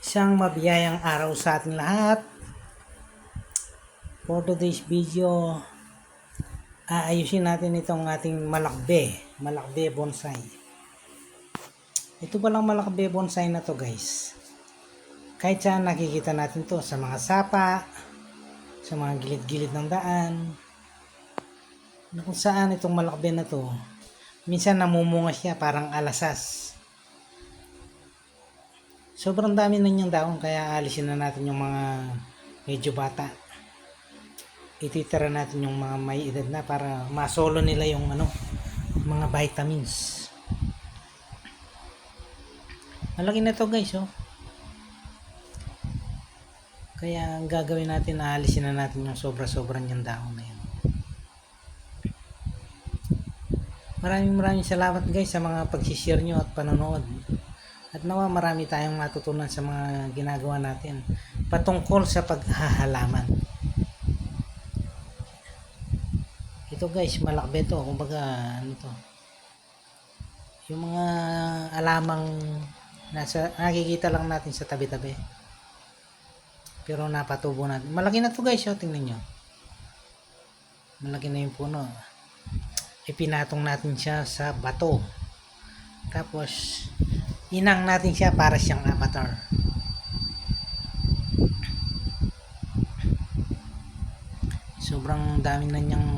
Isang mabiyayang araw sa ating lahat. For today's video, aayusin natin itong ating malakbe bonsai. Ito palang malakbe bonsai na to guys. Kahit saan nakikita natin to, sa mga sapa, sa mga gilid-gilid ng daan, na kung saan itong malakbe na to, minsan namumunga siya parang alasas. Sobrang dami na niyang dahon, kaya alisin na natin yung mga medyo bata. Ititira natin yung mga may edad na para masolo nila yung mga vitamins. Malaki na to guys, oh. Kaya ang gagawin natin, aalisin na natin yung sobra-sobra niyang dahon na yan. Maraming salamat guys sa mga pag-share nyo at panonood. At nawa marami tayong matutunan sa mga ginagawa natin patungkol sa paghahalaman. Ito guys, malakbe to. Kumbaga, to? Yung mga alamang nakikita lang natin sa tabi-tabi. Pero napatubo natin. Malaki na to guys, oh. Tingnan nyo. Malaki na yung puno. Ipinatong natin siya sa bato. Tapos, inang natin siya para siyang amateur. Sobrang dami na niyang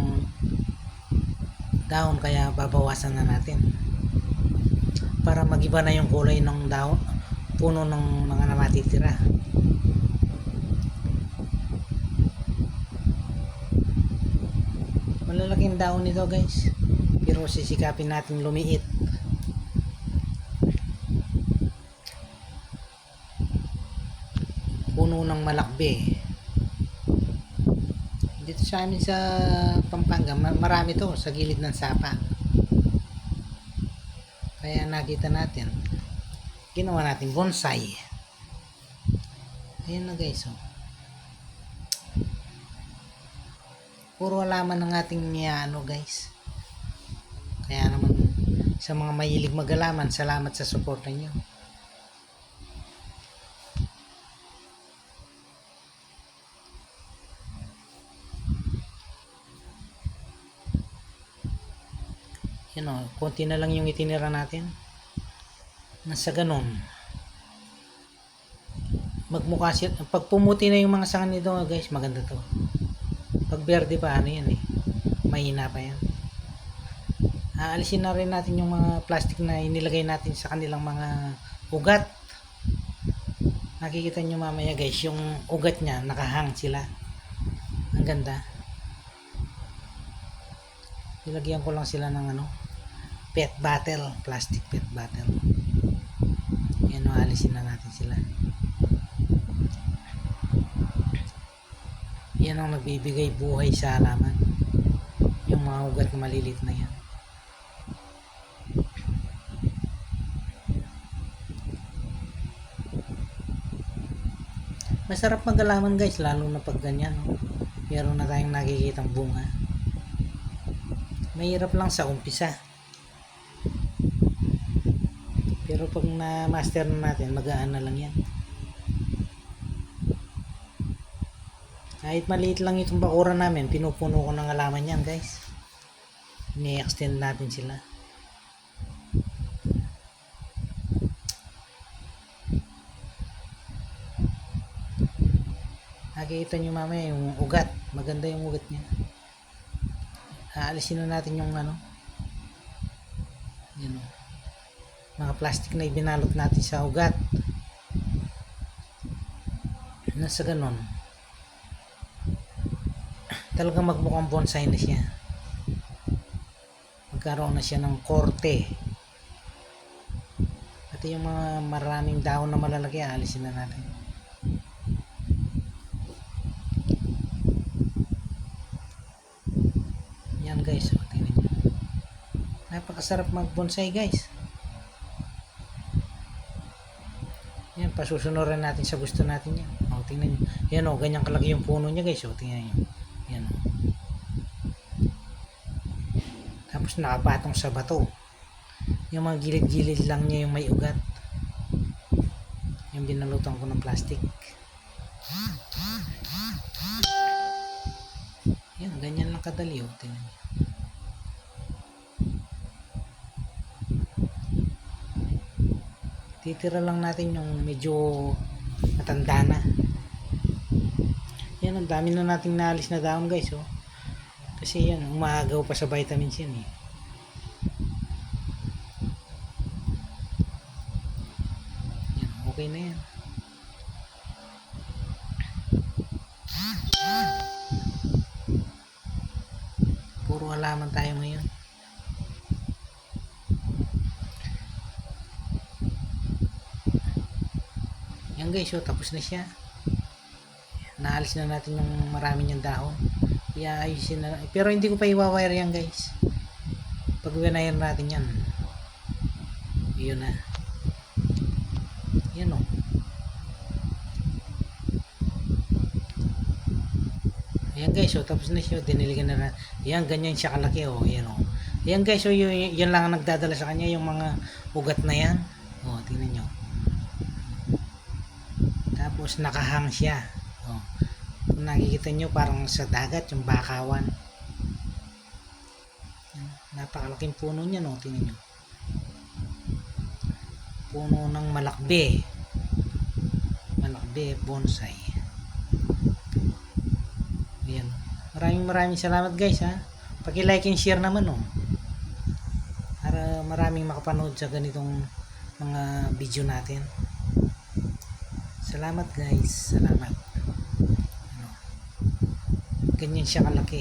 dahon, kaya babawasan na natin para magiba na yung kulay ng dahon, puno ng mga namatitira. Malalaking dahon nito guys, pero sisikapin natin lumiit. Puno ng malakbe dito sa amin sa Pampanga, marami to sa gilid ng sapa, kaya nakita natin, ginawa natin bonsai. Ayan na guys, oh. Puro alaman ng ating guys. Kaya naman sa mga mahilig mag-alaman, salamat sa suporta nyo. Yan, o, konti na lang yung itinira natin. Nasa ganon, magmukha siya. Pag pumuti na yung mga sanga nito guys, maganda to. Pag berde pa, yan eh, mahina pa yan. Aalisin na rin natin yung mga plastic na inilagay natin sa kanilang mga ugat. Nakikita nyo mamaya guys, yung ugat nya, nakahang sila. Ang ganda. Ilagyan ko lang sila ng pet bottle, plastic pet bottle. Yan, alisin na natin sila. Yan ang nagbibigay buhay sa halaman, yung mga ugat na malilit na yan. Masarap mag-alaman guys, lalo na pag ganyan, meron na tayong nakikitang bunga. Mahirap lang sa umpisa, pero pag na-master na natin, magaan na lang yan. Kahit maliit lang itong bakuran namin, pinupuno ko ng halaman yan guys. Ni-extend natin sila. Nakikita nyo mamaya yung ugat, maganda yung ugat niya. Aalisin na natin yung yun, mga plastic na ibinalot natin sa ugat. Nasa ganon, talagang magmukhang bonsai na siya. Magkaroon na siya ng korte. Pati yung mga maraming dahon na malalaki, aalisin na natin. Yan guys, tingnan nyo. Napakasarap mag bonsai guys. Yan, pasusunurin natin sa gusto natin yan. O, tingnan nyo. Yan, o, ganyan kalaki yung puno niya guys. O, tingnan nyo. Yan, o. Tapos nakapatong sa bato. Yung mga gilid-gilid lang niya yung may ugat. Yung binalutan ko ng plastic. Yan, ganyan lang kadali. Oh. Tingnan niyo. Titira lang natin yung medyo matanda na. Yan, ang dami na nating naalis na dahon guys. Oh. Kasi yan, umaagaw pa sa vitamins yan eh. Yan, okay na yan. Puro halaman tayo ngayon. Yan guys, oh, tapos na siya. Naalis na natin yung marami niyang dahon. Iayusin na. Pero hindi ko pa i-wire yan guys. Pag winire natin yan. Yun na. Yan o. Ayan guys, oh, tapos na siya. Diniligan na. Ayan, ganyan siya kalaki o. Ayan o. Ayan guys, oh, yan lang ang nagdadala sa kanya. Yung mga ugat na yan. O, tingnan nyo. Tapos nakahang siya. Oh. Kung nakikita nyo parang sa dagat yung bakawan. Napakalaking puno niya, no? Tingnan nyo. Puno ng malakbe. Malakbe bonsai. Ayan. Maraming salamat guys ha. Paki-like and share naman oh. Para maraming makapanood sa ganitong mga video natin. Salamat guys. Salamat. Ganyan siya kalaki.